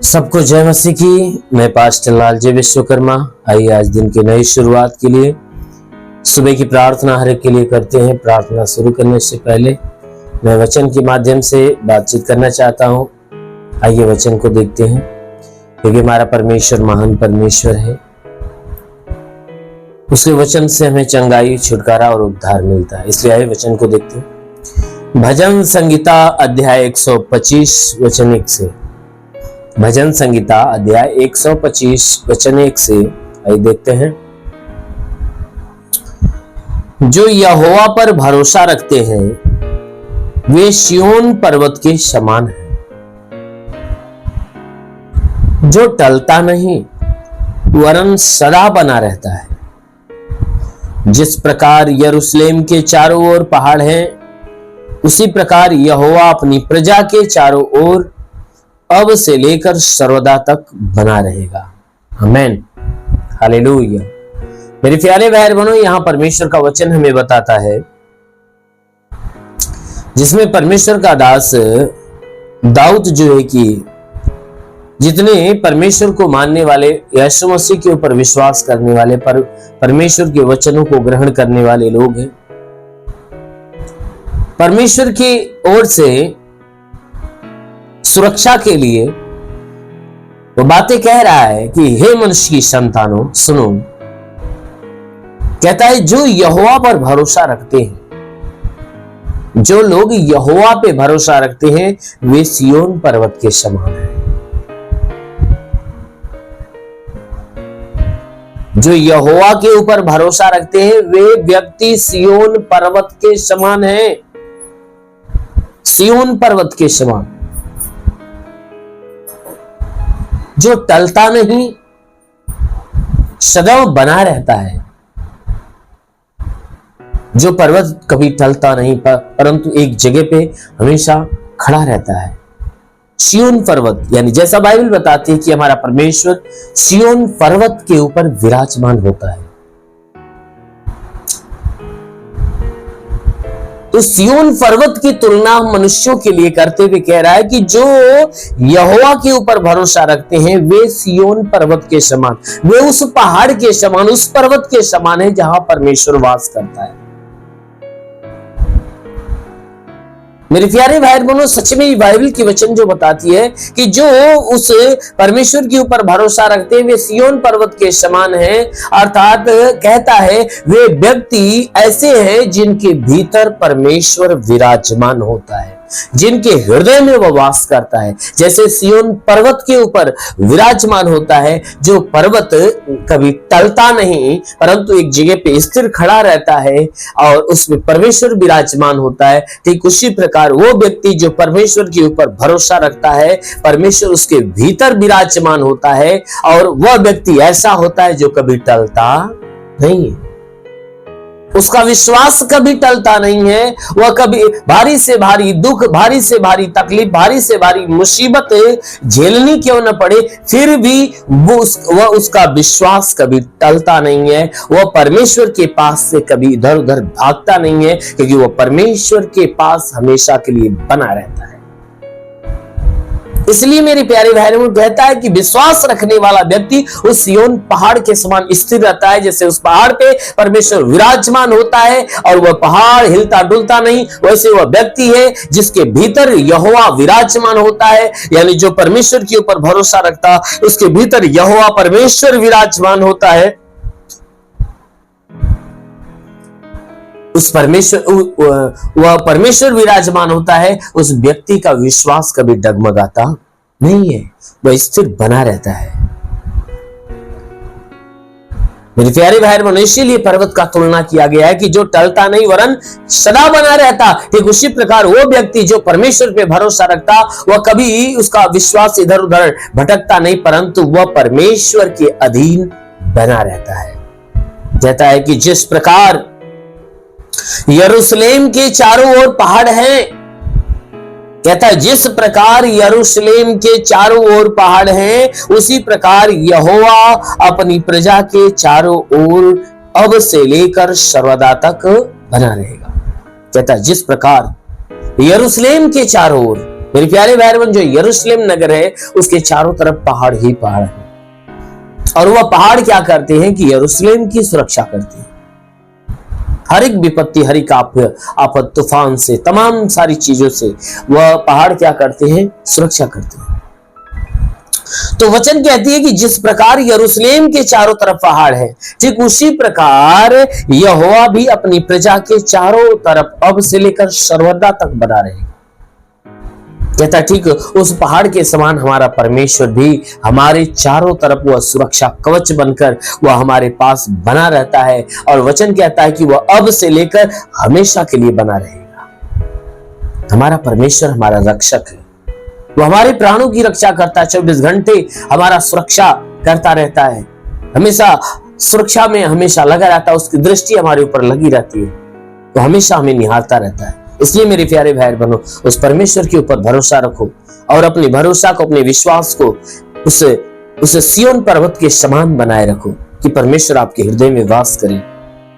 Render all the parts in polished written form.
सबको जय मसीह की। मैं पास्टर लालजी विश्वकर्मा। आइए आज दिन की नई शुरुआत के लिए सुबह की प्रार्थना हर एक के लिए करते हैं। प्रार्थना शुरू करने से पहले मैं वचन के माध्यम से बातचीत करना चाहता हूं। आइए वचन को देखते हैं, क्योंकि हमारा परमेश्वर महान परमेश्वर है। उसके वचन से हमें चंगाई, छुटकारा और उद्धार मिलता है। इसलिए आइए वचन को देखते हैं। भजन संगीता अध्याय 125 वचन 1 से। भजन संगीता अध्याय 125 वचन 1 से आइए देखते हैं। जो यहोवा पर भरोसा रखते हैं वे सिय्योन पर्वत के समान हैं, जो टलता नहीं वरन सदा बना रहता है। जिस प्रकार यरूशलेम के चारों ओर पहाड़ हैं, उसी प्रकार यहोवा अपनी प्रजा के चारों ओर अब से लेकर सर्वदा तक बना रहेगा। आमीन, हालेलुया। मेरे प्यारे भाई बहनों, यहां परमेश्वर का वचन हमें बताता है, जिसमें परमेश्वर का दास दाऊद जो है कि जितने परमेश्वर को मानने वाले, यीशु मसीह के ऊपर विश्वास करने वाले, परमेश्वर के वचनों को ग्रहण करने वाले लोग हैं, परमेश्वर की ओर से सुरक्षा के लिए वो बातें कह रहा है कि हे मनुष्य की संतानों सुनो। कहता है जो यहोवा पर भरोसा रखते हैं, जो लोग यहोवा पे भरोसा रखते हैं वे सिय्योन पर्वत के समान हैं। जो यहोवा के ऊपर भरोसा रखते हैं वे व्यक्ति सिय्योन पर्वत के समान हैं। सिय्योन पर्वत के समान, जो टलता नहीं, सदैव बना रहता है। जो पर्वत कभी टलता नहीं परंतु एक जगह पे हमेशा खड़ा रहता है। सिय्योन पर्वत, यानी जैसा बाइबल बताती है कि हमारा परमेश्वर सिय्योन पर्वत के ऊपर विराजमान होता है। तो सिय्योन पर्वत की तुलना मनुष्यों के लिए करते हुए कह रहा है कि जो यहोवा के ऊपर भरोसा रखते हैं वे सिय्योन पर्वत के समान, वे उस पहाड़ के समान, उस पर्वत के समान है जहां परमेश्वर वास करता है। मेरे प्यारे भाई बहनों, सच में ये बाइबल की वचन जो बताती है कि जो उस परमेश्वर के ऊपर भरोसा रखते हैं वे सिय्योन पर्वत के समान हैं, अर्थात कहता है वे व्यक्ति ऐसे हैं जिनके भीतर परमेश्वर विराजमान होता है, जिनके हृदय में वह वास करता है। जैसे सिय्योन पर्वत के ऊपर विराजमान होता है, जो पर्वत कभी टलता नहीं परंतु एक जगह पे स्थिर खड़ा रहता है और उसमें परमेश्वर विराजमान होता है, ठीक उसी प्रकार वो व्यक्ति जो परमेश्वर के ऊपर भरोसा रखता है, परमेश्वर उसके भीतर विराजमान होता है और वह व्यक्ति ऐसा होता है जो कभी टलता नहीं है। उसका विश्वास कभी टलता नहीं है। वह कभी भारी से भारी दुख, भारी से भारी तकलीफ, भारी से भारी मुसीबत झेलनी क्यों न पड़े, फिर भी वह उसका विश्वास कभी टलता नहीं है। वह परमेश्वर के पास से कभी इधर उधर भागता नहीं है, क्योंकि वह परमेश्वर के पास हमेशा के लिए बना रहता है। इसलिए मेरे प्यारे भाइयों, कहता है कि विश्वास रखने वाला व्यक्ति उस सिय्योन पहाड़ के समान स्थिर रहता है। जैसे उस पहाड़ पे परमेश्वर विराजमान होता है और वह पहाड़ हिलता डुलता नहीं, वैसे वह व्यक्ति है जिसके भीतर यहोवा विराजमान होता है। यानी जो परमेश्वर के ऊपर भरोसा रखता उसके भीतर यहोवा परमेश्वर विराजमान होता है। उस परमेश्वर, वह परमेश्वर विराजमान होता है, उस व्यक्ति का विश्वास कभी डगमगाता नहीं है, वह स्थिर बना रहता है। मेरे प्यारे भाई बहनों, इसीलिए पर्वत का तुलना किया गया है कि जो टलता नहीं वरन सदा बना रहता। ठीक उसी प्रकार वो व्यक्ति जो परमेश्वर पे भरोसा रखता वह कभी उसका विश्वास इधर उधर भटकता नहीं परंतु वह परमेश्वर के अधीन बना रहता है। कहता है कि जिस प्रकार यरूशलेम के चारों ओर पहाड़ हैं, कहता है जिस प्रकार यरूशलेम के चारों ओर पहाड़ हैं उसी प्रकार यहोवा अपनी प्रजा के चारों ओर अब से लेकर सर्वदा तक बना रहेगा। कहता है जिस प्रकार यरूशलेम के चारों ओर, मेरे प्यारे भाई बहन, जो यरूशलेम नगर है उसके चारों तरफ पहाड़ ही पहाड़ है, और वह पहाड़ क्या करते हैं कि यरूशलेम की सुरक्षा करते हैं। हर एक विपत्ति, हर एक आफत, तूफान से, तमाम सारी चीजों से वह पहाड़ क्या करते हैं, सुरक्षा करते हैं। तो वचन कहती है कि जिस प्रकार यरूशलेम के चारों तरफ पहाड़ है, ठीक उसी प्रकार यहोवा भी अपनी प्रजा के चारों तरफ अब से लेकर सर्वदा तक बना रहेगा। कहता ठीक उस पहाड़ के समान हमारा परमेश्वर भी हमारे चारों तरफ वह सुरक्षा कवच बनकर वह हमारे पास बना रहता है, और वचन कहता है कि वह अब से लेकर हमेशा के लिए बना रहेगा। हमारा परमेश्वर हमारा रक्षक है, वो हमारे प्राणों की रक्षा करता है, 24 घंटे हमारा सुरक्षा करता रहता है, हमेशा सुरक्षा में हमेशा लगा रहता है, उसकी दृष्टि हमारे ऊपर लगी रहती है, तो हमेशा हमें निहारता रहता है। इसलिए मेरे प्यारे भाई बहनों, उस परमेश्वर के ऊपर भरोसा रखो और अपने भरोसा को, अपने विश्वास को उस सिय्योन पर्वत के समान बनाए रखो कि परमेश्वर आपके हृदय में वास करे।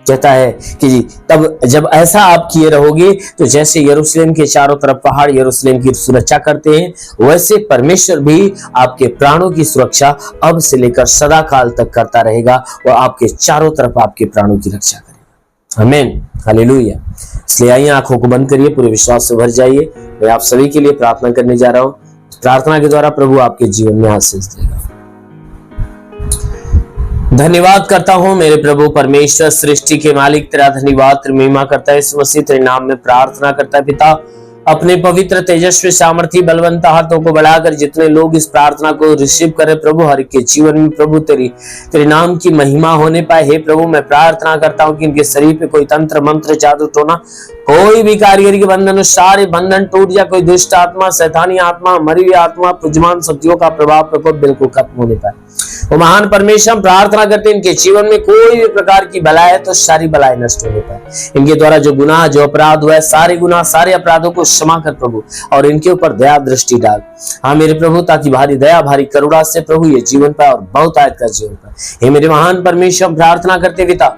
कहता है कि जी तब जब ऐसा आप किए रहोगे तो जैसे यरूशलेम के चारों तरफ पहाड़ यरूशलेम की सुरक्षा करते हैं, वैसे परमेश्वर भी आपके प्राणों की सुरक्षा अब से लेकर सदा काल तक करता रहेगा। वह आपके चारों तरफ आपके प्राणों की रक्षा करेगा। आमीन, हालेलुया। इसलिए आइए आंखों को बंद करिए, पूरे विश्वास से भर जाइए। मैं आप सभी के लिए प्रार्थना करने जा रहा हूं। प्रार्थना के द्वारा प्रभु आपके जीवन में आशीष देगा। धन्यवाद करता हूं मेरे प्रभु परमेश्वर, सृष्टि के मालिक, तेरा धन्यवाद, तेरी महिमा करता है। इस मसीह तेरे नाम में प्रार्थना करता है पिता, अपने पवित्र तेजस्वी सामर्थी बलवंत हाथों को बढ़ाकर जितने लोग इस प्रार्थना को रिसीव करें प्रभु, हर एक के जीवन में प्रभु तेरे नाम की महिमा होने पाए। हे प्रभु, मैं प्रार्थना करता हूं कि इनके शरीर पे कोई तंत्र मंत्र जादू टोना, कोई भी कारीगरी के बंधन, सारे बंधन टूट जाए। कोई दुष्ट आत्मा, शैतानी आत्मा, मरी हुई आत्मा, पुजमान शक्तियों का प्रभाव प्रकोप बिल्कुल खत्म होने पाए। वो महान परमेश्वर, हम प्रार्थना करते हैं इनके जीवन में कोई भी प्रकार की बलाय है तो सारी बलाय नष्ट होने पाए। इनके द्वारा जो गुनाह, जो अपराध हुआ है, सारे गुनाह, सारे अपराधों को क्षमा कर प्रभु, और इनके ऊपर दया दृष्टि डाल। हाँ मेरे प्रभु, ताकि भारी दया, भारी करुणा से प्रभु ये जीवन पाए और बहुत आयत का जीवन पाए। हे मेरे महान परमेश्वर, प्रार्थना करते पिता,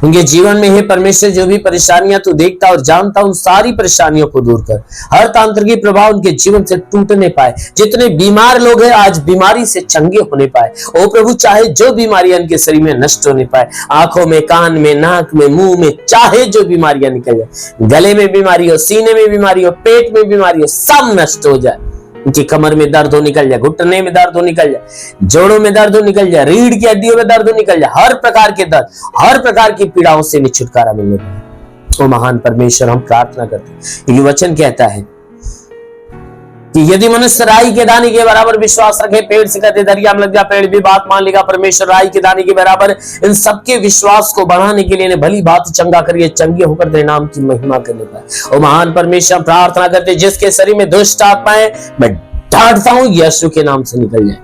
इनके जीवन में हे परमेश्वर जो भी परेशानियां तू देखता और जानता, उन सारी परेशानियों को दूर कर। हर तांत्रिक प्रभाव उनके जीवन से टूटने पाए। जितने बीमार लोग हैं आज बीमारी से चंगे होने पाए। ओ प्रभु, चाहे जो बीमारियां इनके शरीर में नष्ट होने पाए, आंखों में, कान में, नाक में, मुंह में, चाहे जो बीमारियां निकल जाए, गले में बीमारी हो, सीने में बीमारी हो, पेट में बीमारी हो, सब नष्ट हो जाए। उनकी कमर में दर्द हो निकल जाए, घुटने में दर्द हो निकल जाए, जोड़ों में दर्द हो निकल जाए, रीढ़ की हड्डियों में दर्द हो निकल जाए, हर प्रकार के दर्द, हर प्रकार की पीड़ाओं से छुटकारा मिलने पाए। ओ महान परमेश्वर, हम प्रार्थना करते हैं, ये वचन कहता है कि यदि मनुष्य राई के दाने के बराबर विश्वास रखे, पेड़ से कहते दरिया में लग जा, पेड़ भी बात मान लेगा। परमेश्वर राई के दाने के बराबर इन सबके विश्वास को बढ़ाने के लिए भली बात चंगा करिए, चंगे होकर तेरे नाम की महिमा करने पाए। ओ महान परमेश्वर, प्रार्थना करते जिसके शरीर में दुष्ट आत्माएं, मैं डांटता हूं यीशु के नाम से निकल जाए।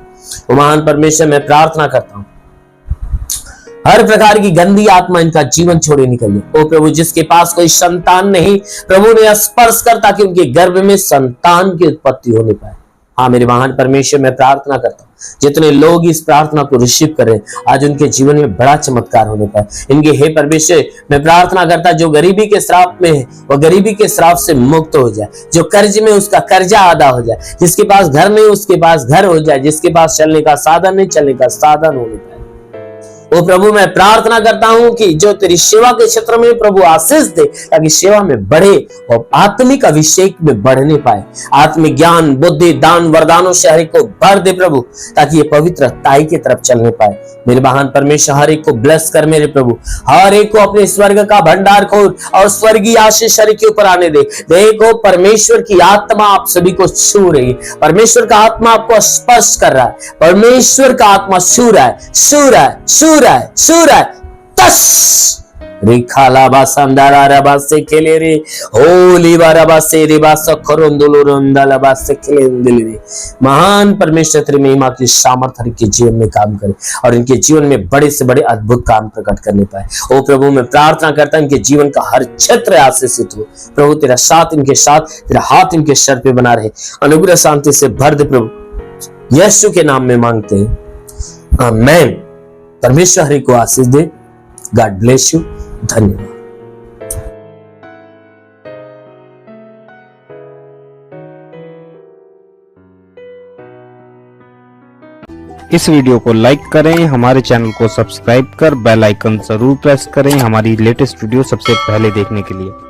ओ महान परमेश्वर, मैं प्रार्थना करता हूं हर प्रकार की गंदी आत्मा इनका जीवन छोड़े निकल जाए। ओ प्रभु, जिसके पास कोई संतान नहीं, प्रभु ने स्पर्श कर ताकि उनके गर्भ में संतान की उत्पत्ति होने पाए। हाँ मेरे महान परमेश्वर, मैं प्रार्थना करता हूँ जितने लोग इस प्रार्थना को रिसीव करें, आज उनके जीवन में बड़ा चमत्कार होने पाए। इनके हे परमेश्वर, मैं प्रार्थना करता जो गरीबी के श्राप में है वह गरीबी के श्राप से मुक्त हो जाए, जो कर्ज में उसका कर्जा अदा हो जाए, जिसके पास घर नहीं उसके पास घर हो जाए, जिसके पास चलने का साधन नहीं चलने का साधन होने पाए। ओ प्रभु, मैं प्रार्थना करता हूं कि जो तेरी सेवा के क्षेत्र में प्रभु आशीष दे, ताकि सेवा में बढ़े और आत्मिक अभिषेक में बढ़ने पाए। आत्मिक ज्ञान, बुद्धि, दान, वरदानों से हर एक को भर दे प्रभु, ताकि ये पवित्र ताई की तरफ चलने पाए। मेरे महान परमेश्वर, हर एक को ब्लेस कर मेरे प्रभु, हर एक को अपने स्वर्ग का भंडार खोल और स्वर्गीय आशीष हर एक के ऊपर आने दे। देखो परमेश्वर की आत्मा आप सभी को छू रही है, परमेश्वर का आत्मा आपको स्पर्श कर रहा है, परमेश्वर का आत्मा छू रहा है, छू रहा है, छू रहा है, छू रहा है। तस रिखाला बासंदारा रबासे खेले रे, होली बारबासे रिबासा खरोंदोलो रंदाला बासे खेले दिले। महान परमेश्वर तेरी महिमा की सामर्थ हर के जीवन में काम करे और इनके जीवन में बड़े से बड़े अद्भुत काम प्रकट करने पाए। ओ प्रभु, मैं प्रार्थना करता हूं इनके जीवन का हर क्षेत्र आशीषित हो। प्रभु, तेरा साथ इनके साथ, तेरा हाथ इनके सर पे बना रहे, अनुग्रह शांति से भर दे प्रभु, यीशु के नाम में मांगते हैं, आमीन। परमेश्वर हरि को आशीष दे। God bless you. धन्यवाद। इस वीडियो को लाइक करें, हमारे चैनल को सब्सक्राइब कर बेल आइकन जरूर प्रेस करें हमारी लेटेस्ट वीडियो सबसे पहले देखने के लिए।